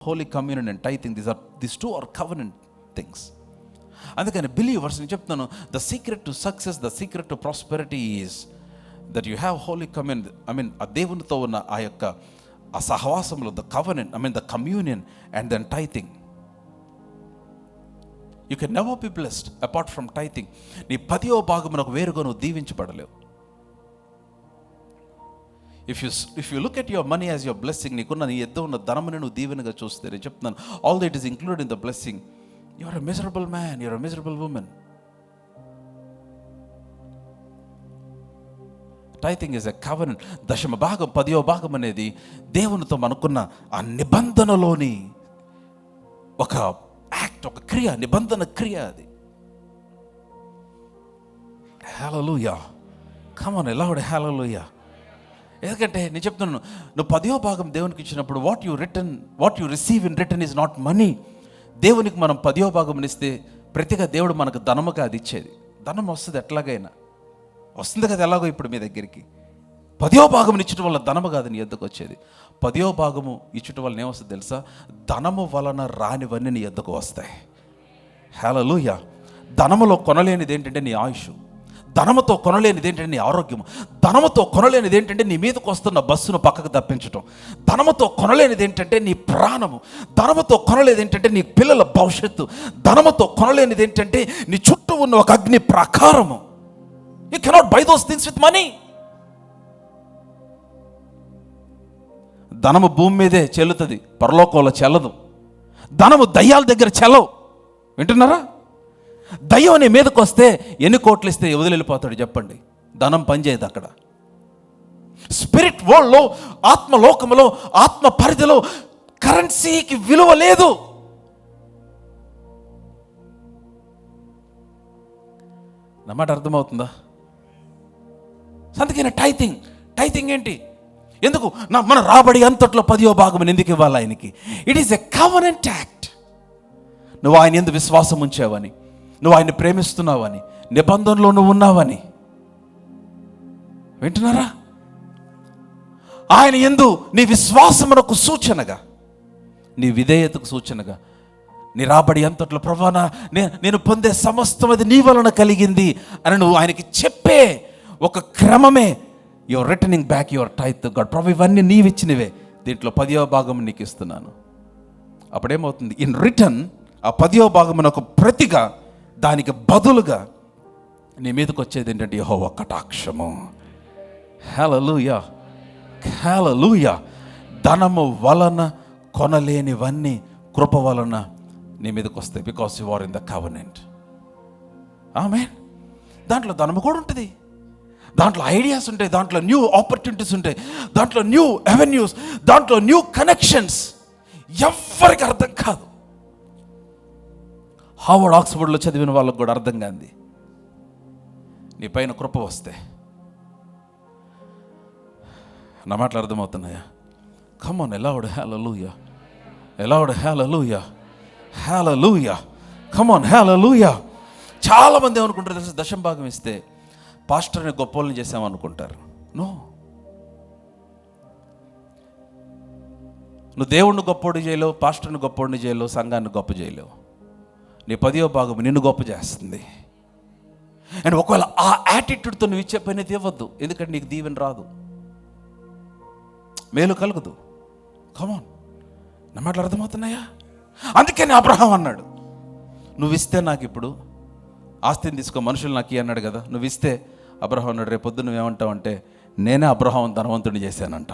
Holy communion and tithing, these two are covenant things. అందుకని believers నేను చెప్తున్నాను, the secret to success, the secret to prosperity is that you have holy communion. ఆ దేవునితో ఉన్న ఆ యొక్క ఆ సహవాసంలో the covenant, the communion and then tithing. You can never be blessed apart from tithing. నీ 10వ భాగమునకు వేరుగా నువ్వు దీవించబడలేవు. If you look at your money as your blessing, నీకున్న నీ ఎద్దు ఉన్న ధనముని నువ్వు దీవెనగా చూస్తే, నేను చెప్తున్నాను, all that is included in the blessing, you are a miserable man, you are a miserable woman. Tithing is a covenant. దశమ భాగం, 10వ భాగం అనేది దేవునితో మనకున్న ఆ నిబంధనలోని ఒక యాక్ట్, ఒక క్రియ, నిబంధన క్రియ అది. హల్లెలూయా, కమ్ ఆన్ లౌడ్ హల్లెలూయా. ఎందుకంటే నేను చెప్తున్నాను, నువ్వు 10వ భాగం దేవునికి ఇచ్చినప్పుడు what you receive in return is not money. దేవునికి మనం 10వ భాగం ఇస్తే ప్రతిగా దేవుడు మనకు ధనముగా అది ఇచ్చేది. ధనం వస్తుంది, ఎట్లాగైనా వస్తుంది కదా, ఎలాగో ఇప్పుడు మీ దగ్గరికి 10వ భాగం ఇచ్చటం వల్ల ధనము కాదు నీ ఎద్దకు వచ్చేది. 10వ భాగము ఇచ్చటం వల్ల ఏమొస్తుంది తెలుసా? ధనము వలన రానివన్నీ నీ ఎద్దకు వస్తాయి. హల్లెలూయా. ధనములో కొనలేనిది ఏంటంటే నీ ఆయుష్, ధనముతో కొనలేనిది ఏంటంటే నీ ఆరోగ్యం, ధనముతో కొనలేనిది ఏంటంటే నీ మీదకు వస్తున్న బస్సును పక్కకు తప్పించటం, ధనముతో కొనలేనిది ఏంటంటే నీ ప్రాణము, ధనముతో కొనలేనిది ఏంటంటే నీ పిల్లల భవిష్యత్తు, ధనముతో కొనలేనిది ఏంటంటే నీ చుట్టూ ఉన్న ఒక అగ్ని ప్రాకారము. You cannot buy those things with money. ధనము భూమి మీదే చెల్లుతుంది, పరలోకంలో చెల్లదు. ధనము దయ్యాల దగ్గర చెల్లవు. వింటున్నారా? దయ్యం నీ మీదకి వస్తే ఎన్ని కోట్లు ఇస్తే వదిలిపోతాడు చెప్పండి? ధనం పనిచేయదు అక్కడ. స్పిరిట్ వరల్డ్లో, ఆత్మలోకంలో, ఆత్మ పరిధిలో కరెన్సీకి విలువ లేదు. నా మాట అర్థమవుతుందా? అందుకని టైథింగ్ ఏంటి? ఎందుకు మన రాబడి అంతట్లో 10వ భాగం ఎందుకు ఇవ్వాలి ఆయనకి? It is a covenant act. నువ్వు ఆయన యందు విశ్వాసం ఉంచావని, నువ్వు ఆయన్ని ప్రేమిస్తున్నావని, నిబంధనలో నువ్వు ఉన్నావని. వింటున్నారా? ఆయన యందు నీ విశ్వాసమునకు సూచనగా, నీ విధేయతకు సూచనగా, నీ రాబడి అంతట్లో ప్రభువా నేను పొందే సమస్తం అది నీ వలన కలిగింది అని నువ్వు ఆయనకి చెప్పే ఒక క్రమమే your returning back your tithe God. ప్రభు ఇవన్నీ నీవిచ్చినవే, దీంట్లో 10వ భాగం నీకు ఇస్తున్నాను. అప్పుడేమవుతుంది? ఇన్ రిటర్న్ ఆ 10వ భాగమునకు ప్రతిగా, దానికి బదులుగా నీ మీదకి వచ్చేది ఏంటంటే యెహోవా కటాక్షము. హల్లెలూయా, హల్లెలూయా. ధనము వలన కొనలేనివన్నీ కృప వలన నీ మీదకి వస్తాయి. Because you are in the covenant. ఆమేన్. దాంట్లో ధనము కూడా ఉంటుంది, దాంట్లో ఐడియాస్ ఉంటాయి, దాంట్లో న్యూ ఆపర్చునిటీస్ ఉంటాయి, దాంట్లో న్యూ అవెన్యూస్, దాంట్లో న్యూ కనెక్షన్స్. ఎవ్వరికి అర్థం కాదు. హార్వర్డ్, ఆక్స్ఫర్డ్లో చదివిన వాళ్ళకు కూడా అర్థం కాంది. నీ పైన కృప వస్తే. నా మాటలు అర్థమవుతున్నాయా? Come on loud hallelujah, loud hallelujah, hallelujah, come on hallelujah. చాలామంది ఏమనుకుంటారు తెలుసు? దశమ భాగం ఇస్తే పాస్టర్ని గొప్పవాళ్ళని చేసామనుకుంటారు. నో, నువ్వు దేవుణ్ణి గొప్పోడు చేయలేవు, పాస్టర్ని గొప్పోడిని చేయలేవు, సంఘాన్ని గొప్ప చేయలేవు. నీ 10వ భాగం నిన్ను గొప్ప చేస్తుంది. అండ్ ఒకవేళ ఆ యాటిట్యూడ్తో నువ్వు ఇచ్చే పని ఇవ్వద్దు, ఎందుకంటే నీకు దీవెన రాదు, మేలు కలుగుదు. కమాన్, నా మాటలు అర్థమవుతున్నాయా? అందుకని అబ్రహాం అన్నాడు, నువ్వు ఇస్తే నాకు ఇప్పుడు ఆస్తిని తీసుకో, మనుషులు నాకు అన్నాడు కదా. నువ్వు ఇస్తే అబ్రహాం అన్నాడు, రేపు పొద్దు నువ్వేమంటావు అంటే, నేనే అబ్రహాం ధనవంతుడిని చేశానంట.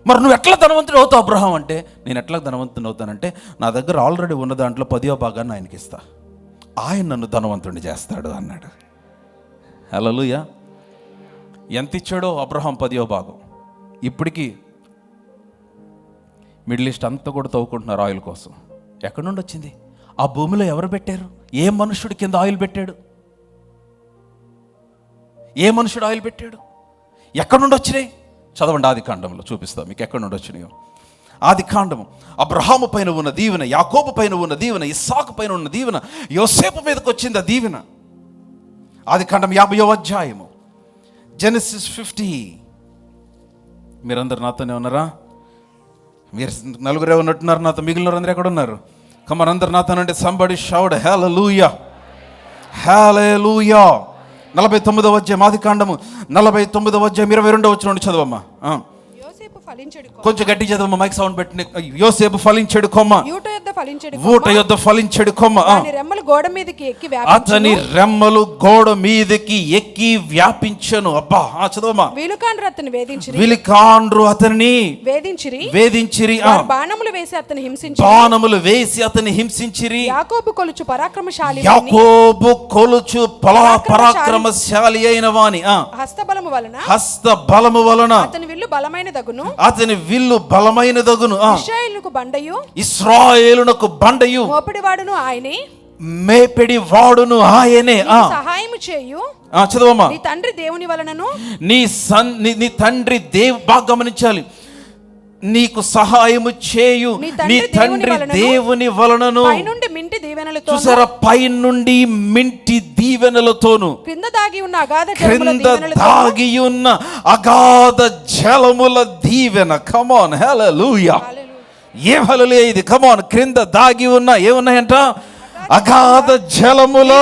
మరి నువ్వు ఎట్లా ధనవంతుడు అవుతావు అబ్రహాం అంటే? నేను ఎట్లా ధనవంతుని అవుతానంటే, నా దగ్గర ఆల్రెడీ ఉన్న దాంట్లో 10వ భాగాన్ని ఆయనకి ఇస్తా, ఆయన నన్ను ధనవంతుడిని చేస్తాడు అన్నాడు. హల్లెలూయా. ఎంత ఇచ్చాడో అబ్రహాం 10వ భాగం. ఇప్పటికీ మిడిల్ ఈస్ట్ అంతా కూడా తవ్వుకుంటున్నారు ఆయిల్ కోసం. ఎక్కడి నుండి వచ్చింది? ఆ భూమిలో ఎవరు పెట్టారు? ఏ మనుషుడి కింద ఆయిల్ పెట్టాడు? ఏ మనుషుడు ఆయిల్ పెట్టాడు? ఎక్కడి నుండి వచ్చినాయి? చదవండి, ఆది కాండంలో చూపిస్తా మీకు ఎక్కడి నుండి వచ్చినాయో. ఆది కాండము, అబ్రహాము పైన ఉన్న దీవెన, యాకోబు పైన ఉన్న దీవెన, ఇస్సాకు పైన ఉన్న దీవెన, యోసేపు మీదకి వచ్చింది ఆ దీవెన. ఆది కాండం 50వ అధ్యాయము, జెనసిస్ 50. మీరందరు నాతోనే ఉన్నారా? మీరు నలుగురే ఉన్నట్టున్నారు, నాతో మిగిలిన అందరూ ఎక్కడ ఉన్నారు? కమర్ అందరు నాతో అంటే సంబడి షౌడ్ హల్లెలూయా, హల్లెలూయా. 49వ అధ్యాయం ఆదికాండము 49వ అధ్యాయం 22వ వచనం చదవమ్మా. కొంచెం గట్టి చదవమ్మా, మైక్ సౌండ్ పెట్టి. యోసేపు ఫలించెడు కొమ్మ, ఊట యొద్ద ఫలించెడు కొమ్మ, అతని రెమ్మలు గోడ మీదకి ఎక్కి వ్యాపించెను. అబ్బా చదవమ్మా. విలుకాండ్రు అతనిని వేధించిరి, బాణములు వేసి అతని హింసించిరి. యాకోబు కొలుచు పరాక్రమశాలి అయిన వాని హస్తబలము వలన అతని విల్లు బలమైనదగును. ఇశ్రాయేలునకు బండయు మేపెడి వాడును ఆయనే. సహాయము చేయు, చదవమ్మా. నీ తండ్రి దేవుని వలనను నీ తండ్రి బాగా గమనించాలి. నీకు సహాయము చేయు నీ తండ్రి దేవుని వలనను. చూసారా, పై నుండి మింటి దీవెనలతోను క్రింద దాగి ఉన్న అగాధ జలముల దీవెన. కమాన్ హల్లెలూయా. ఏం హల్లెలూయా ఇది? కమాన్. క్రింద దాగి ఉన్న ఏమున్నాయంట? అగాధ జలముల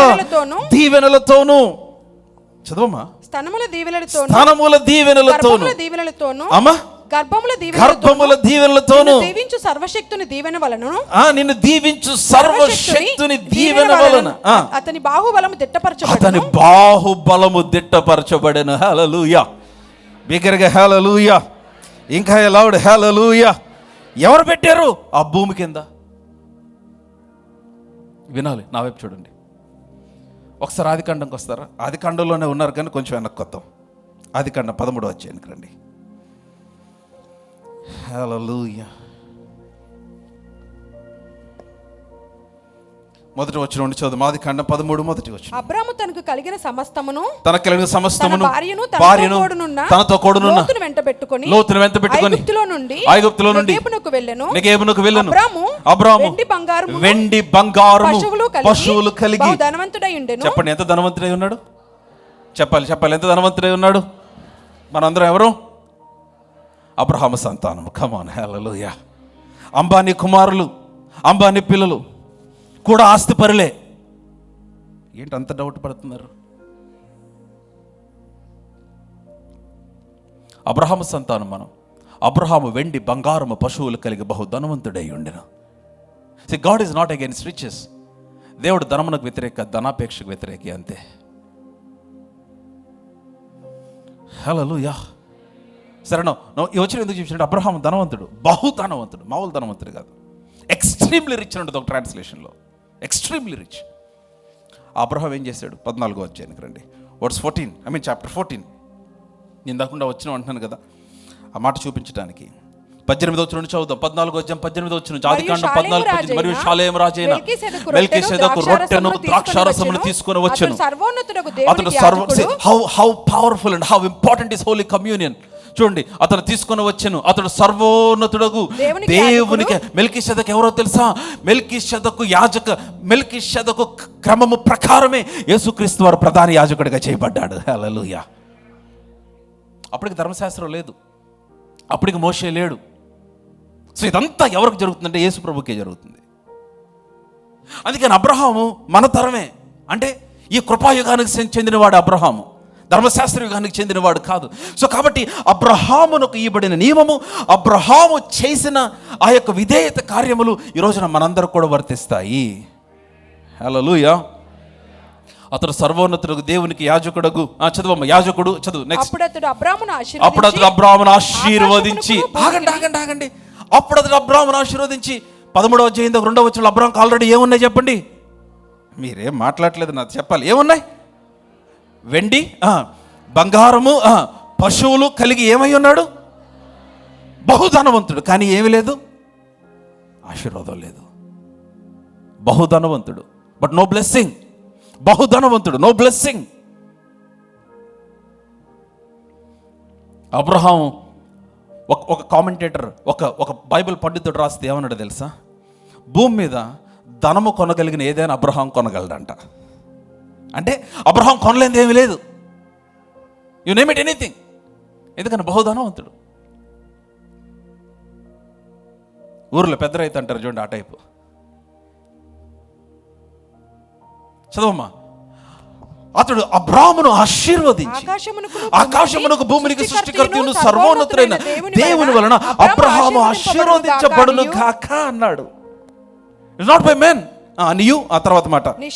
దీవెనలతోను. చదవమ్మా. స్తనముల దీవెనలతోను అమ్మా, గర్భముల దీవెనలతోను దీవించు సర్వశక్తుని దీవెన వలన, నిన్ను దీవించు సర్వశక్తుని దీవెన వలన అతని బాహుబలము దిట్టపరచబడెను. హల్లెలూయా. బిగ్గరగా హల్లెలూయా. ఇంకా లౌడ్ హల్లెలూయా. ఎవరు పెట్టారు ఆ భూమి కింద? వినాలి, నా వైపు చూడండి. ఒకసారి ఆదికాండంకి వస్తారా? ఆదికాండంలోనే ఉన్నారు కానీ కొంచెం వెనక్కి వద్దాం. ఆదికాండం 13వ అధ్యాయానికి రండి. హల్లెలూయా. మొదటి వచనం నుండి చదువు. ఆదికాండం 13 మొదటి వచనం. అబ్రాము తనకు కలిగిన సమస్తమును భార్యను తనతో కూడనున్న లోతును వెంటబెట్టుకొని ఐగుప్తులో నుండి నెగేబునకు వెళ్ళెను. అబ్రాము వెండి బంగారము పశువులు కలిగి ధనవంతుడై ఉండెను. చెప్పండి, ఎంత ధనవంతుడై ఉన్నాడు? చెప్పాలి, ఎంత ధనవంతుడై ఉన్నాడు? మనందరం ఎవరు? అబ్రహాము సంతానం. కమాన్ హల్లెలూయా. అంబానీ కుమారులు, అంబానీ పిల్లలు కూడా ఆస్తి పరులే. ఏంటి అంత డౌట్ పడుతున్నారు? అబ్రహాము సంతానం మనం. అబ్రహాము వెండి బంగారము పశువులు కలిగి బహు ధనవంతుడై ఉండెను. See, God is not against riches. దేవుడు ధనమునకు వ్యతిరేక, ధనాపేక్షకు వ్యతిరేకి, అంతే. హల్లెలూయా. సరేనా? ఈ వచ్చిన ఎందుకు చూపించాడు? అబ్రహాము ధనవంతుడు, బహు ధనవంతుడు, మామూలు ధనవంతుడు కాదు. ఎక్స్ట్రీమ్లీ రిచ్ ఉంటుంది ఒక ట్రాన్స్లేషన్లో. Extremely rich. అబ్రహాం ఏం చేశాడు? 14వ అధ్యాయానికి రండి. Verse 14, chapter 14. నేను దాకుండా వచ్చిన అంటున్నాను కదా, ఆ మాట చూపించడానికి. 18వ వచనం నుంచి చదువుదాం. 14వ అధ్యాయం 18వ వచనం. ఆదికాండం 14. మరియు షాలేము రాజైన మెల్కీసెదెకు రొట్టెను ద్రాక్షారసమును తీసుకొని వచ్చెను. అతడు how powerful and how important is Holi communion. చూడండి, అతను తీసుకొని వచ్చెను. అతడు సర్వోన్నతుడగు దేవునికి. మెల్కీసెదెకు ఎవరో తెలుసా? మెల్కీసెదెకు క్రమము ప్రకారమే యేసుక్రీస్తు వారు ప్రధాన యాజకుడిగా చేయబడ్డాడు. హల్లెలూయా. అప్పటికి ధర్మశాస్త్రం లేదు, అప్పటికి మోషే లేడు. సో ఇదంతా ఎవరికి జరుగుతుందంటే యేసు ప్రభుకే జరుగుతుంది. అందుకని అబ్రహాము మన తరమే. అంటే ఈ కృపాయుగానికి చెందినవాడు అబ్రహాము, ధర్మశాస్త్ర యుగానికి చెందినవాడు కాదు. సో కాబట్టి అబ్రహామునకు ఇవ్వబడిన నియమము, అబ్రహాము చేసిన ఆ యొక్క విధేయత కార్యములు ఈ రోజున మనందరూ కూడా వర్తిస్తాయి. హల్లెలూయా. అతడు సర్వోన్నతుడు దేవునికి యాజకుడగు. చదువమ్మ, యాజకుడు చదువు. నెక్స్ట్. అప్పుడు అతడు అబ్రాహామును ఆశీర్వదించి. ఆగండి. అప్పుడు అతడు అబ్రాహామును ఆశీర్వదించి 13వ అధ్యాయం 2వ వచనంలో అబ్రాహాముకు ఆల్రెడీ ఏమున్నాయి చెప్పండి? మీరేం మాట్లాడలేదు, నాకు చెప్పాలి. ఏమున్నాయి? వెండి, బంగారము, పశువులు కలిగి ఏమై ఉన్నాడు? బహుధనవంతుడు. కానీ ఏమీ లేదు, ఆశీర్వాదం లేదు. బహుధనవంతుడు బట్ నో బ్లెస్సింగ్. బహుధనవంతుడు, నో బ్లెస్సింగ్. అబ్రహాం ఒక కామెంటేటర్, ఒక బైబిల్ పండితుడు రాస్తే ఏమన్నాడు తెలుసా? భూమి మీద ధనము కొనగలిగిన ఏదైనా అబ్రహాం కొనగలడంట. అంటే అబ్రహాం కొనలేనిది ఏమీ లేదు. You name it anything. ఎందుకని బహుధనవంతుడు. ఊర్లో పెద్ద రైతు అంటారు చూడండి, ఆ టైపు. చదవమ్మా. అతడు అబ్రాహామును ఆశీర్వదించి ఆకాశమునకు భూమికి సృష్టికర్తయు సర్వోన్నతుడైన దేవుని వలన అబ్రహాము ఆశీర్వదించబడును గాక అన్నాడు. It's not by men. నీయు ఆ తర్వాత మాట, నీ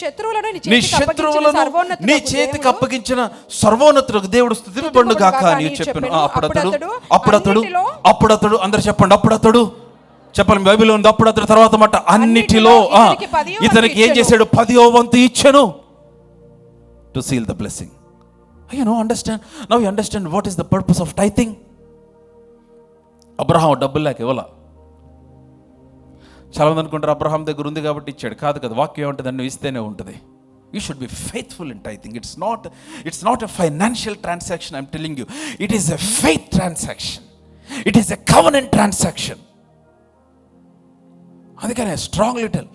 శత్రువులను నీ చేతికి అప్పగించిన సర్వోన్నతుడు దేవుడు స్తుతింపబడును గాక అని చెప్పాను. అప్పుడతడు అందరు చెప్పండి, అప్పుడతడు చెప్పాలి, బైబిల్లో ఉంది. అప్పుడతడు తర్వాత మాట, అన్నిటిలో ఇతనికి ఏం చేశాడు? 10వ వంతు ఇచ్చాను. To seal the blessing. You know, understand? Now you understand what is the purpose of tithing? Abraham డబ్బులు లేక ఇవ్వాల. చాలా మంది అనుకుంటారు అబ్రహాం దగ్గర ఉంది కాబట్టి ఇచ్చాడు. కాదు కదా, వాక్యం ఏమంటుంది? అన్ని ఇస్తేనే ఉంటుంది. You should be faithful in tithing. It's not a financial transaction, I'm telling you. It is a faith transaction. It is a covenant transaction. అందుకనే స్ట్రాంగ్ లిటిల్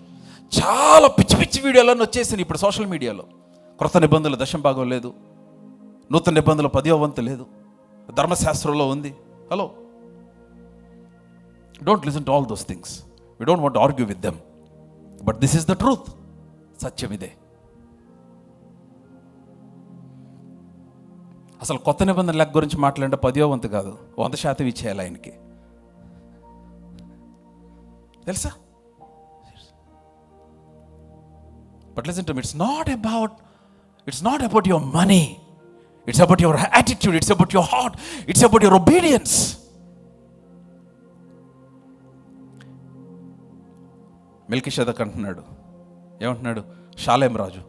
చాలా పిచ్చి పిచ్చి వీడియోలన్నీ వచ్చేసింది ఇప్పుడు సోషల్ మీడియాలో. క్రొత్త నిబంధనలు దశమ భాగం లేదు, నూతన నిబంధనలు 10వ వంతు లేదు, ధర్మశాస్త్రంలో ఉంది. Hello, don't listen to all those things. We don't want to argue with them, but this is the truth. సత్యం ఇదే. అసలు కొత్త నిబంధన లెక్క గురించి మాట్లాడే 10వ వంతు కాదు, 100% ఇచ్చేయాలి ఆయనకి. తెలుసా? But listen to me, it's not about your money, it's about your attitude, it's about your heart, it's about your obedience. మెల్కీషెదెక్ అంటున్నాడు, ఏమంటున్నాడు? షాలేం రాజు,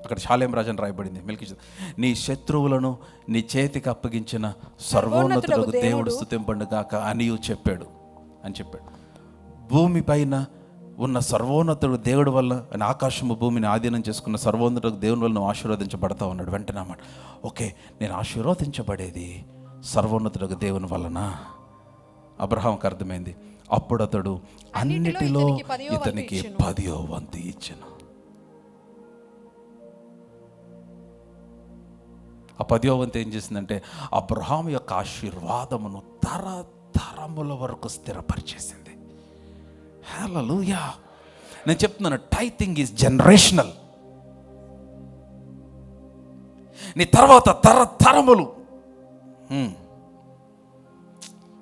అక్కడ షాలేం రాజు అని రాయబడింది. మెల్కీషెదెక్, నీ శత్రువులను నీ చేతికి అప్పగించిన సర్వోన్నతుడగు దేవుడు స్తుతింపబడును గాక అని చెప్పాడు. భూమి పైన ఉన్న సర్వోన్నతుడు దేవుడి వల్ల, ఆకాశము భూమిని ఆధీనం చేసుకున్న సర్వోన్నతుడు దేవుని వల్ల నువ్వు ఆశీర్వదించబడతా ఉన్నాడు. వెంటనే అన్నమాట, ఓకే, నేను ఆశీర్వదించబడేది సర్వోన్నతుడు దేవుని వలన. అబ్రహాంకి అర్థమైంది. అప్పుడు అతడు అన్నిటిలో ఇతనికి 10వ వంతు ఇచ్చెను. ఆ 10వ వంతు ఏం చేసిందంటే అబ్రహాం యొక్క ఆశీర్వాదమును తరతరముల వరకు స్థిరపరిచేసింది. హల్లెలూయా. నేను చెప్తున్నాను, టైథింగ్ ఈజ్ జనరేషనల్. నీ తర్వాత తరతరములు.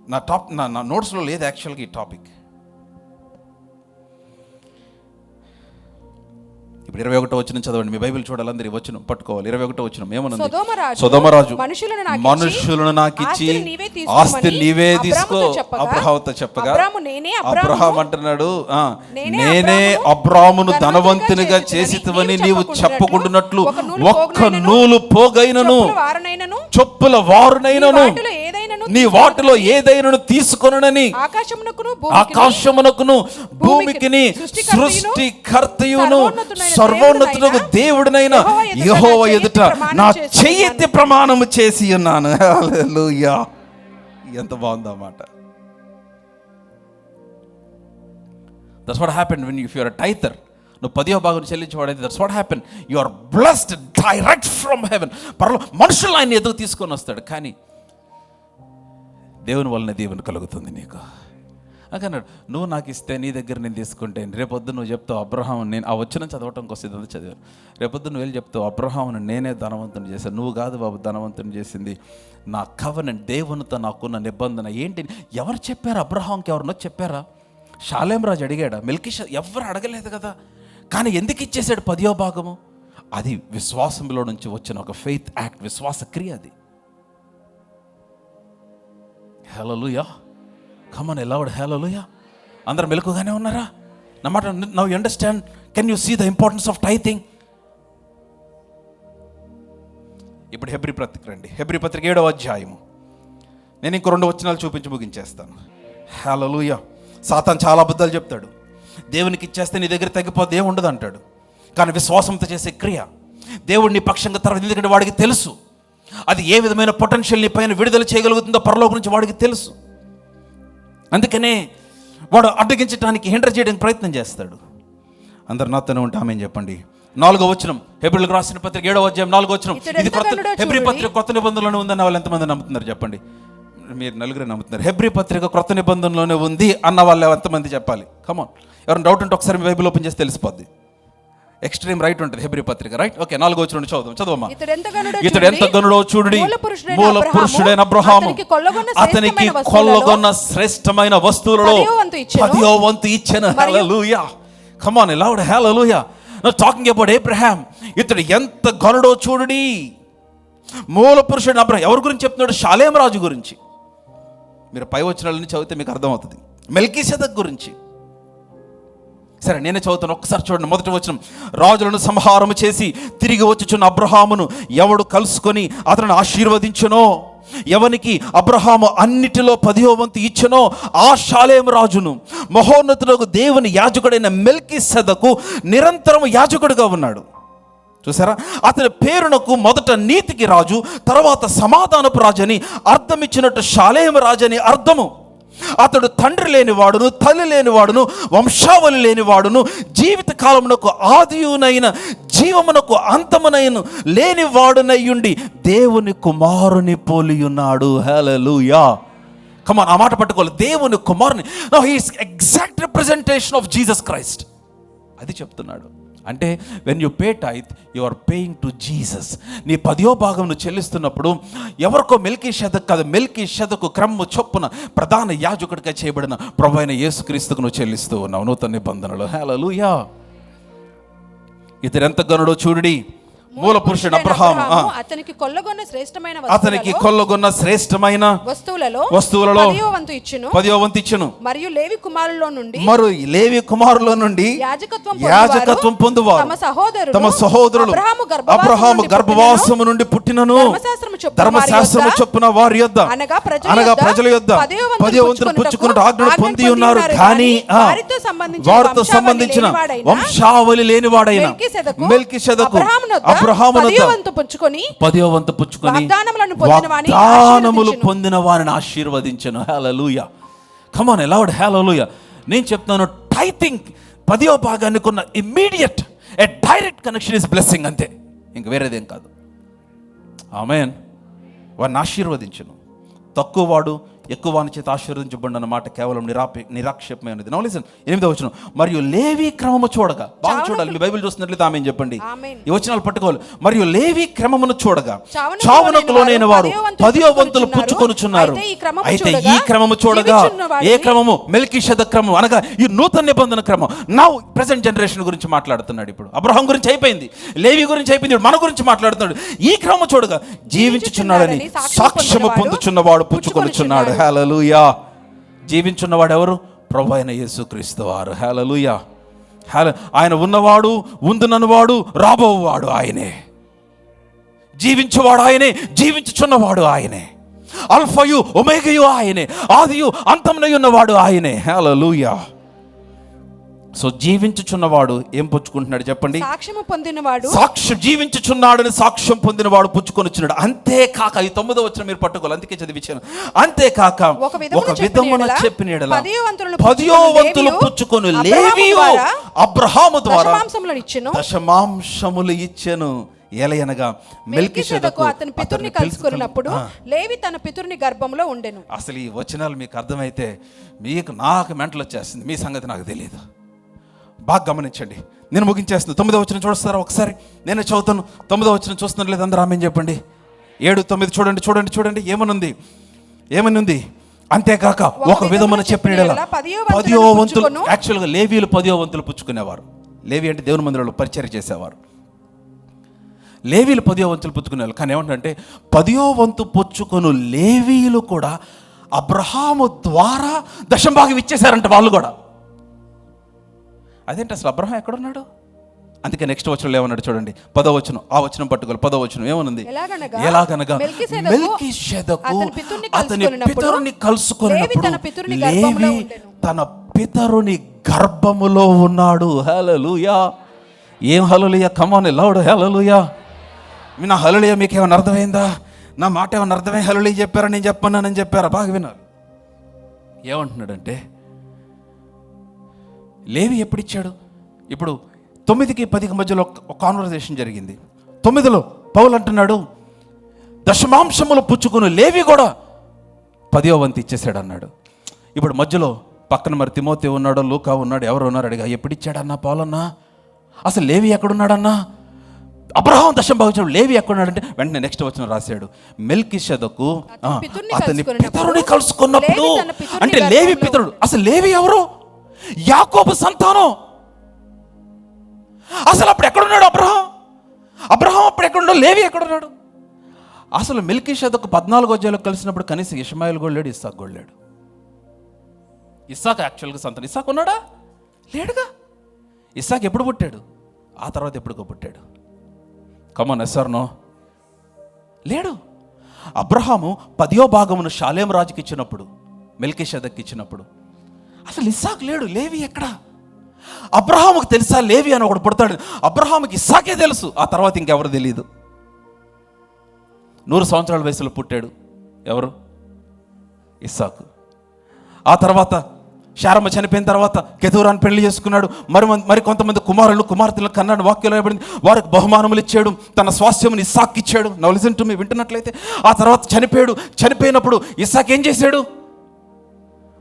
నా నోట్స్లో లేదు యాక్చువల్గా ఈ టాపిక్. ఇప్పుడు 21వ వచనం చదవండి. మీ బైబిల్ చూడాలి, అందరి వచనం పట్టుకోవాలి. 21వ వచనం ఏమనుంది? సొదొమరాజు మనుషులను నాకు ఇచ్చి ఆస్తి నీవే తీసుకో అబ్రహాముతో చెప్పగా, అబ్రహాం అంటున్నాడు, నేనే అబ్రామును ధనవంతునిగా చేసితివని నీవు చెప్పుకుంటున్నట్లు ఒక్క నూలు పోగైనను చొప్పుల వారునైనను నీ వాటిలో ఏదైనాను తీసుకొనని ఆకాశమునకును భూమికిని సృష్టికర్తయును సర్వోన్నతుడగు దేవుడినైన యెహోవా ఎదుట నా చెయ్యెత్తి ప్రమాణము చేసి ఉన్నాను. హల్లెలూయా. ఎంత బాగుంది అన్నమాట. That's what happened when if you are a tither. నువ్వు 10వ భాగం చెల్లించేవాడైతే that's what happen. You are blessed direct from heaven. మనుషులు ఆయన ఎదుగు తీసుకొని వస్తాడు, కానీ దేవుని వలన దీవెన కలుగుతుంది నీకు. అన్నాడు, నువ్వు నాకు ఇస్తే నీ దగ్గర నేను తీసుకుంటే రేపొద్దు నువ్వు చెప్తావు అబ్రహాం, నేను ఆ వచ్చిన చదవటం కోసం ఇదంతా చదివాను. రేపొద్దు నువ్వు వెళ్ళి చెప్తావు అబ్రహాంను నేనే ధనవంతుని చేశాను. నువ్వు కాదు బాబు ధనవంతుని చేసింది, నా కవెనెంట్, దేవునితో నాకున్న నిబంధన. ఏంటి? ఎవరు చెప్పారు అబ్రహాంకి? ఎవరినో చెప్పారా? షాలేం రాజు అడిగాడా? మెల్కీషెదెక్ ఎవరు అడగలేదు కదా. కానీ ఎందుకు ఇచ్చేసాడు 10వ భాగము? అది విశ్వాసంలో నుంచి వచ్చిన ఒక ఫెయిత్ యాక్ట్, విశ్వాస క్రియ అది. హల్లెలూయా. కమ్ ఆన్, లౌడ్ హల్లెలూయా. అందరూ మెలకుగానే ఉన్నారా? నా మాట now you understand. Can you see the importance of tithing? ఇప్పుడు హెబ్రీ పత్రిక రండి. హెబ్రీ పత్రిక 7వ అధ్యాయము. నేను ఇంకో 2 వచనాలు చూపించి ముగించేస్తాను. హల్లెలూయా. సాతాను చాలా అబద్ధాలు చెప్తాడు. దేవునికి ఇచ్చేస్తే నీ దగ్గర తగ్గిపోతే ఏమి ఉండదు అంటాడు. కానీ విశ్వాసంతో చేసే క్రియ దేవుడు నీ పక్షంగా తర్వాత, ఎందుకంటే వాడికి తెలుసు అది ఏ విధమైన పొటెన్షియల్ నీ పైన విడుదల చేయగలుగుతుందో పరలోకం నుంచి వాడికి తెలుసు. అందుకనే వాడు అడ్డగించడానికి, హిండర్ చేయడానికి ప్రయత్నం చేస్తాడు. అందరు నాతోనే ఉంటే ఆమేన్ చెప్పండి. 4వ వచనం, హెబ్రీయులకు రాసిన పత్రిక 7వ అధ్యాయం 4వ వచనం. ఇది హెబ్రీ పత్రిక కొత్త నిబంధనలోనే ఉందని వాళ్ళు ఎంతమంది నమ్ముతున్నారు చెప్పండి. మీరు నలుగురే నమ్ముతున్నారు. హెబ్రీ పత్రిక క్రొత్త నిబంధనలోనే ఉంది అన్న వాళ్ళు ఎంతమంది చెప్పాలి? కమాన్, ఎవరైనా డౌట్ ఉంటే ఒకసారి మీ బైబిల్ ఓపెన్ చేసి తెలిసిపోద్ది. ఎక్స్ట్రీమ్ రైట్ ఉంటుంది హెబ్రీ పత్రిక, రైట్? ఓకే, 4వ వచనం చదవమ్మా. ఇతడు ఎంత గనుడో చూడుడి, మూల పురుషుడైన అబ్రహాము అతనికి కొల్లగొన్న శ్రేష్టమైన వస్తువులలో 10వ వంతు ఇచ్చెను. Hallelujah, come on loud hallelujah. Now talking about Abraham. ఇతడు ఎంత గనుడో చూడుడి, మూల పురుషుడైన అబ్రహాం. ఎవరి గురించి చెప్తున్నాడు? షాలేం రాజు గురించి. మీరు పై వచనాలని చదివితే మీకు అర్థమవుతుంది. మెల్కీసెదెకు గురించి. సరే, నేనే చదువుతాను, ఒక్కసారి చూడండి. మొదటి వచనం, రాజులను సంహారము చేసి తిరిగి వచ్చుచున్న అబ్రహామును ఎవడు కలుసుకొని అతను ఆశీర్వదించునో, ఎవనికి అబ్రహాము అన్నిటిలో 10వ వంతు ఇచ్చెనో ఆ షాలేము రాజును మహోన్నతులకు దేవుని యాజకుడైన మెల్కీసెదెకు నిరంతరం యాజకుడిగా ఉన్నాడు. చూసారా? అతని పేరునకు మొదట నీతికి రాజు, తర్వాత సమాధానపు రాజు అని అర్థం ఇచ్చినట్టు షాలేము రాజు అని అర్థము. అతడు తండ్రి లేనివాడును, తల్లి లేనివాడును, వంశావళి లేనివాడును, జీవిత కాలమునకు ఆదియునైన జీవమునకు అంతమునైన లేనివాడునయ్యుండి దేవుని కుమారుని పోలియున్నాడు. హల్లెలూయా, కమాన్, ఆ మాట పట్టుకోవాలి. దేవుని కుమారుని. Now he is exact representation of Jesus Christ. అది చెప్తున్నాడు. అంటే when you pay tithe you are paying to Jesus. నీ 10వ భాగం నువ్వు చెల్లిస్తున్నప్పుడు ఎవరికో మెల్కీసెదెకు కాదు, మెల్కీసెదెకు క్రమము చొప్పున ప్రధాన యాజకుడిగా చేయబడిన ప్రభువైన యేసుక్రీస్తుకు నువ్వు చెల్లిస్తూ ఉన్నావు నూతన నిబంధనలో. హల్లెలూయా. ఇతడు ఎంత గనుడో చూడుడి, మూల పురుషుడు అబ్రహాము అతనికి కొల్లగొన్న శ్రేష్టమైన వస్తువులలో 10వ వంతు ఇచ్చెను. మరియు లేవి కుమారుల్లో నుండి యాజకత్వం పొందువారు తమ సహోదరులు అబ్రహాము గర్భవాసము నుండి పుట్టినను ధర్మశాస్త్రము చొప్పున వారి యొద్ద అనగా ప్రజల యొద్ద 10వ వంతును పుచ్చుకున్నట్టు ఆజ్ఞను పొంది ఉన్నారు. కానీ వారితో సంబంధించిన వంశావళి లేనివాడైన మెల్కీసెదెకు అబ్రహాము 10వ వంతు పుచ్చుకొని వాగ్దానములు పొందిన వారిని ఆశీర్వదించెను. హల్లెలూయా, కమ్ ఆన్ లౌడ్ హల్లెలూయా. నేను చెప్తాను, టైథింగ్ 10వ భాగానికి ఉన్న immediate a direct connection is blessing, అంతే, ఇంక వేరేదేం కాదు. ఆమేన్. వారిని ఆశీర్వదించెను. తక్కువ వాడు ఎక్కువ వాని చేత ఆశీర్వదించబడిన మాట కేవలం నిరాక్షేపమైనది. నౌ లిసన్, 8వ వచనం, మరియు లేవి క్రమము చూడగా, బాగా చూడాలి, మీ బైబిల్ చూస్తున్నట్లయితే ఆమేన్ చెప్పండి. ఈ వచనాలు పట్టుకోవాలి. మరియు లేవి క్రమమును చూడగా చావునకు లోనైన వారు 10వ వంతులు పుచ్చుకొనుచున్నారు. అయితే ఈ క్రమము చూడగా, ఏ క్రమము? మెల్కీసెదెకు క్రమం, అనగా ఈ నూతన నిబంధన క్రమం. నౌ ప్రెసెంట్ జనరేషన్ గురించి మాట్లాడుతున్నాడు. ఇప్పుడు అబ్రహాం గురించి అయిపోయింది, లేవి గురించి అయిపోయింది, మన గురించి మాట్లాడుతున్నాడు. ఈ క్రమము చూడగా జీవించుచున్నాడని సాక్ష్యము పొందుచున్నవాడు పుచ్చుకొనుచున్నాడు. హల్లెలూయా. జీవించున్నవాడు ఎవరు? ప్రభువైన యేసుక్రీస్తు వారు. హల్లెలూయా. ఆయన ఉన్నవాడు, ఉందునన్నవాడు, రాబోవాడు ఆయనే. జీవించువాడు ఆయనే, జీవించుచున్నవాడు ఆయనే. అల్ఫయు ఒమేగయు ఆయనే, ఆదియు అంతమునై ఉన్నవాడు ఆయనే. హల్లెలూయా. సో జీవించుచున్నవాడు ఏం పుచ్చుకుంటున్నాడు చెప్పండి? సాక్ష్యం పొందినవాడు. జీవించుచున్నాడని సాక్ష్యం పొందినవాడు పుచ్చుకొనిచున్నాడు. అంతేకాక, ఈ 9వ వచనం మీరు పట్టుకోవాలి, అందుకే చదివించాను. అంతేకాక ఒక విధమున చెప్పిన యెడల 10వ వంతులు పుచ్చుకొని లేవీయు అబ్రహాము ద్వారా దశమాంశములు ఇచ్చెను. ఏలయనగా మెల్కీసెదెకు అతని పితరుని కలుసుకున్నప్పుడు లేవి తన పితరుని గర్భంలో ఉండెను. అసలు ఈ వచనాలు మీకు అర్థమైతే నాకు మెంటల్ వచ్చేస్తుంది. మీ సంగతి నాకు తెలియదు. బాగా గమనించండి, నేను ముగించేస్తున్నాను. 9వ వచనం చూస్తారా ఒకసారి? నేనే చదువుతాను. 9వ వచనం చూస్తున్నారు లేదు అందరూ ఆమేన్ చెప్పండి. 7, 9 చూడండి చూడండి చూడండి, ఏమనుంది? అంతేకాక ఒక విధమున చెప్పిన యెడల 10వ వంతులు. యాక్చువల్గా లేవీయులు 10వ వంతులు పుచ్చుకునేవారు. లేవి అంటే దేవుని మందిరంలో పరిచర్య చేసేవారు. లేవీయులు 10వ వంతులు పుచ్చుకునేవారు. కానీ ఏమంటే 10వ వంతు పుచ్చుకొను లేవీయులు కూడా అబ్రహాము ద్వారా దశంభాగం ఇచ్చేశారంట వాళ్ళు కూడా. అదేంటి అసలు అబ్రహాం ఎక్కడున్నాడు? అందుకే నెక్స్ట్ వచనంలో ఏమన్నాడు చూడండి, 10వ వచనం. ఆ వచనం పట్టుకోవాలి. 10వ వచనం ఏమనుంది? ఎలాగనగా మెల్కీసెదెకు అతని పితరుని కలుసుకున్నప్పుడు లేవి తన పితరుని గర్భములో ఉన్నాడు. హల్లెలూయా. ఏం హల్లెలూయా? కమ్ ఆన్ లౌడ్ హల్లెలూయా. నా హల్లెలూయా మీకు ఏమైనా అర్థమైందా? నా మాట ఏమైనా అర్థమై హల్లెలూయా చెప్పారా, నేను చెప్పన్నానని చెప్పారా? బాగా విన్నారు. ఏమంటున్నాడంటే లేవి ఎప్పుడిచ్చాడు? ఇప్పుడు 9కి 10కి మధ్యలో ఒక కాన్వర్సేషన్ జరిగింది. 9లో పౌలు అంటున్నాడు దశమాంశములు పుచ్చుకుని లేవి కూడా 10వ వంతు ఇచ్చేసాడు అన్నాడు. ఇప్పుడు మధ్యలో పక్కన మరి తిమోతి ఉన్నాడో, లూకా ఉన్నాడు, ఎవరు ఉన్నారు అడిగా, ఎప్పుడు ఇచ్చాడన్నా పాలన్నా, అసలు లేవి ఎక్కడున్నాడన్నా, అబ్రహాం దశంభాగం ఇచ్చాడు, లేవి ఎక్కడున్నాడంటే వెంటనే నెక్స్ట్ వచనం రాశాడు, మెల్కీషెదకు అతని పితరుని కలుసుకున్నప్పుడు. అంటే లేవి పితరుడు. అసలు లేవి ఎవరు? యాకోబు సంతానం. అసలు అప్పుడు ఎక్కడున్నాడు అబ్రహాం? అబ్రహాం అప్పుడు ఎక్కడున్నాడు? లేవి ఎక్కడున్నాడు? అసలు మెల్కీషెదకు 14వ అధ్యాయంలో కలిసినప్పుడు కనీసం ఇష్మాయిల్ కూడా లేడు, ఇస్సాకు కూడా లేడు. ఇస్సాకు యాక్చువల్గా సంతానం. ఇస్సాకు ఉన్నాడా? లేడుగా. ఇస్సాకు ఎప్పుడు పుట్టాడు? ఆ తర్వాత ఎప్పుడుకో పుట్టాడు. కమాన్, ఎస్ఆర్ నో? లేడు. అబ్రహాము 10వ భాగమును షాలేం రాజుకి ఇచ్చినప్పుడు, మెల్కీషెదక్కి ఇచ్చినప్పుడు అసలు ఇస్సాకు లేడు. లేవి ఎక్కడ? అబ్రహాముకు తెలుసా లేవి అని ఒకడు పుడతాడు? అబ్రహాముకి ఇస్సాకే తెలుసు, ఆ తర్వాత ఇంకెవరు తెలియదు. 100 సంవత్సరాల వయసులో పుట్టాడు. ఎవరు? ఇస్సాకు. ఆ తర్వాత శారమ్మ చనిపోయిన తర్వాత కెతూరాన్ని పెళ్లి చేసుకున్నాడు. మరి కొంతమంది కుమార్తెలను కన్నాడు. వాక్యంలో ఇవ్వబడింది, వారికి బహుమానములు ఇచ్చాడు, తన స్వాస్థ్యమును ఇస్సాకు ఇచ్చాడు. Now listen to me, వింటున్నట్లయితే. ఆ తర్వాత చనిపోయినప్పుడు ఇస్సాకు ఏం చేశాడు?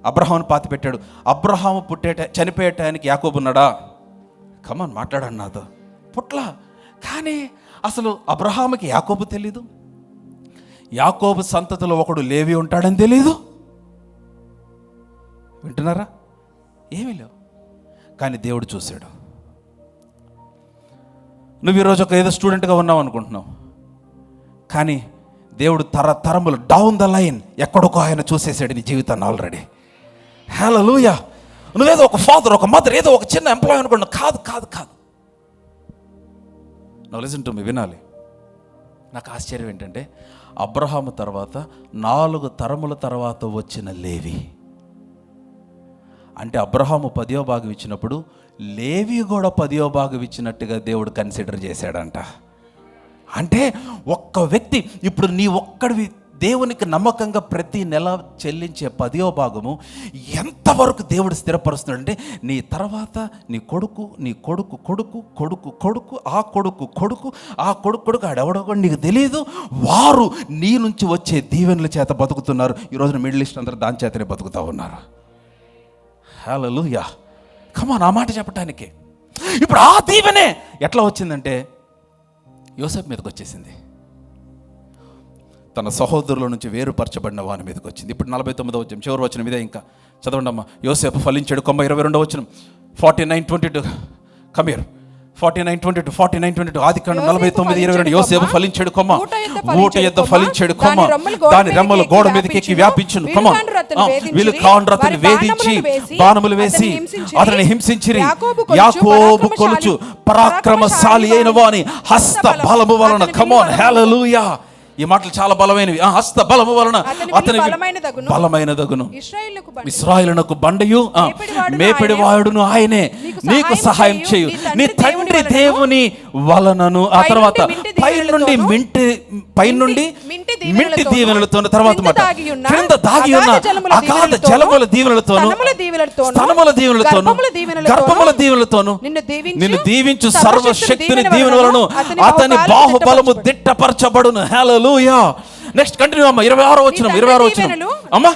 అబ్రహామును పాతి పెట్టాడు. అబ్రహాము చనిపోయే టయానికి యాకోబు ఉన్నాడా? కమాన్, మాట్లాడండి నాతో. పుట్ల. కానీ అసలు అబ్రహాముకి యాకోబు తెలీదు, యాకోబు సంతతిలో ఒకడు లేవి ఉంటాడని తెలీదు. వింటున్నారా? ఏమీ లేవు. కానీ దేవుడు చూశాడు. నువ్వు ఈరోజు ఏదో స్టూడెంట్గా ఉన్నావు అనుకుంటున్నావు, కానీ దేవుడు తరములు డౌన్ ద లైన్ ఎక్కడికో ఆయన చూసేసాడు నీ జీవితాన్ని ఆల్రెడీ. హల్లెలూయా. నువ్వేదో ఒక ఫాదర్, ఒక మదర్, ఏదో ఒక చిన్న ఎంప్లాయ్ అనుకుంటున్నావు. కాదు కాదు కాదు. నౌ లిసన్ టు మీ, వినాలి. నాకు ఆశ్చర్యం ఏంటంటే అబ్రహాము తర్వాత 4 తరముల తర్వాత వచ్చిన లేవి. అంటే అబ్రహాము 10వ భాగం ఇచ్చినప్పుడు లేవి కూడా 10వ భాగం ఇచ్చినట్టుగా దేవుడు కన్సిడర్ చేశాడంట. అంటే ఒక్క వ్యక్తి, ఇప్పుడు నీ ఒక్కడివి దేవునికి నమ్మకంగా ప్రతి నెల చెల్లించే 10వ భాగము ఎంతవరకు దేవుడు స్థిరపరుస్తున్నాడంటే, నీ తర్వాత నీ కొడుకు, నీ కొడుకు కొడుకు కొడుకు కొడుకు ఆ కొడుకు కొడుకు ఆ కొడుకు కొడుకు ఆడెవడో కూడా నీకు తెలియదు, వారు నీ నుంచి వచ్చే దీవెనల చేత బతుకుతున్నారు. ఈరోజున మిడిల్ ఈస్ట్ అందరూ దాని చేతనే బతుకుతూ ఉన్నారు. హల్లెలూయా. కమాన్, ఆ మాట చెప్పటానికి. ఇప్పుడు ఆ దీవెనే ఎట్లా వచ్చిందంటే యోసేపు మీదకి వచ్చేసింది. తన సహోదరుల నుంచి వేరుపరచబడిన వాని మీదకి వచ్చింది. ఇప్పుడు 49వ వచనం చివరి వచనం ఇదే. ఇంకా చదవండి అమ్మా. యోసేపు ఫలించాడు. 22వ వచనం 49:22. కమియర్ 49:22 49:22 ఆదికాండం 49:22. యోసేపు ఫలించాడు కొమ్మ, ఊట యొద్ద ఫలించాడు కొమ్మ, దాని రెమ్మలు గోడ మీదకి ఎక్కి వ్యాపించును. కొమ్మ వీళ్ళు కాండ్రతని వేధించి బాణములు వేసి అతనిని హింసించిరి. యాకోబు కొలుచు పరాక్రమశాలి అయిన వాని హస్త బలము వలన. కమాన్, హల్లెలూయా. ఈ మాటలు చాలా బలమైనవి. హస్త బలము వలన అతని బలమైనదగును. ఇశ్రాయేలునకు బండయు మేపెడివాడును ఆయనే, నీకు సహాయం చేయు నీ తండ్రి దేవుని వలనను. ఆ తర్వాత పైనుండి మింటి దీవెనలతోను, తర్వాత మాట క్రింద దాగి ఉన్న అగాధ జలముల దీవెనలతోను, స్తనముల దీవెనలతోను, గర్భముల దీవెనలతోను నిన్ను దీవించు సర్వశక్తిని దీవెన వలన అతని బాహుబలము దిట్టపరచబడును. హల్లెలూయా. నెక్స్ట్ కంటిన్యూ అమ్మా. 26వ వచనం అమ్మా.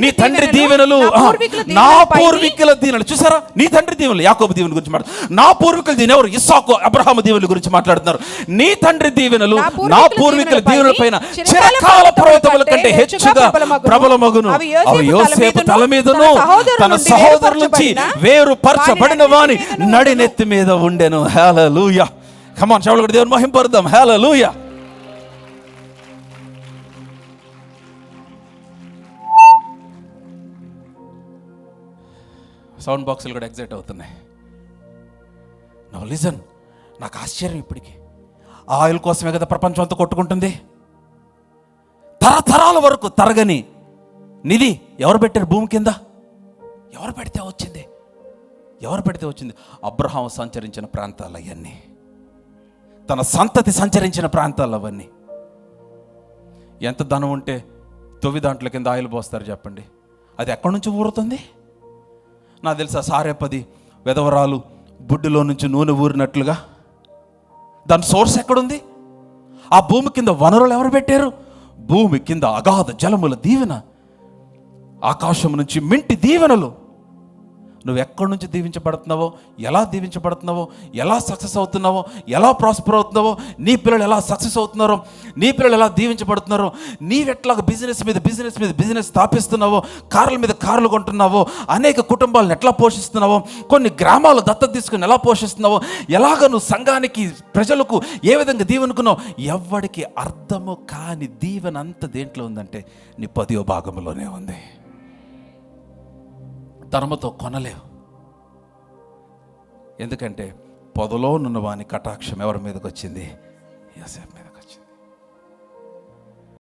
నీ తండ్రి దీవెనలు, నా పూర్వీకుల దీవెనలు. చూసారా? నీ తండ్రి దీవెనలు యాకోబు దీవెన గురించి మాట్లాడు. నా పూర్వీకుల దీవెన ఎవరు? ఇస్సాకు అబ్రహాము దీవెనల గురించి మాట్లాడుతున్నారు. నీ తండ్రి దీవెనలు నా పూర్వీకుల దీవెనల పైన చిరకాల పర్వతముల కంటే హెచ్చుగా ప్రబలమగును. అవి యోసేపు తల మీదను తన సహోదరుల నుంచి వేరుపరచబడిన వాని నడినెత్తి మీద ఉండెను. హల్లెలూయా. కమాన్, చవలు కూడా దేవుని మహింపరుద్దాం. హల్లెలూయా. సౌండ్ బాక్సులు కూడా ఎగ్జైట్ అవుతున్నాయి. Now listen. నాకు ఆశ్చర్యం ఇప్పటికీ. ఆ ఆయిల్ కోసమే కదా ప్రపంచం అంతా కొట్టుకుంటుంది. తరతరాల వరకు తరగని నిధి ఎవరు పెట్టారు భూమి కింద? ఎవరు పెడితే వచ్చింది? అబ్రహాము సంచరించిన ప్రాంతాలు అవన్నీ, తన సంతతి సంచరించిన ప్రాంతాలు అవన్నీ. ఎంత ధనం ఉంటే తొవి దాంట్ల కింద ఆయిల్ పోస్తారు చెప్పండి? అది ఎక్కడి నుంచి ఊరుతుంది? నాకు తెలుసా, సారేపది వెధవరాలు బుడ్డిలో నుంచి నూనె ఊరినట్లుగా దాని సోర్స్ ఎక్కడుంది? ఆ భూమి కింద వనరులు ఎవరు పెట్టారు? భూమి కింద అగాధ జలముల దీవెన. ఆకాశం నుంచి మింటి దీవెనలు. నువ్వు ఎక్కడి నుంచి దీవించబడుతున్నావో, ఎలా దీవించబడుతున్నావో, ఎలా సక్సెస్ అవుతున్నావో, ఎలా ప్రాస్పర్ అవుతున్నావో, నీ పిల్లలు ఎలా సక్సెస్ అవుతున్నారో, నీ పిల్లలు ఎలా దీవించబడుతున్నారో, నీవెట్లాగ బిజినెస్ మీద బిజినెస్ స్థాపిస్తున్నావో, కార్ల మీద కార్లు కొంటున్నావో, అనేక కుటుంబాలను ఎట్లా పోషిస్తున్నావో, కొన్ని గ్రామాలు దత్తత తీసుకుని ఎలా పోషిస్తున్నావో, ఎలాగ నువ్వు సంఘానికి ప్రజలకు ఏ విధంగా దీవెనుకున్నావు, ఎవ్వడికి అర్థము కాని దీవెన అంత దేంట్లో ఉందంటే నీ 10వ భాగంలోనే ఉంది. ధర్మతో కొనలేవు. ఎందుకంటే పొదలో నున్న వాని కటాక్షం ఎవరి మీదకి వచ్చింది? యోసేపు మీద.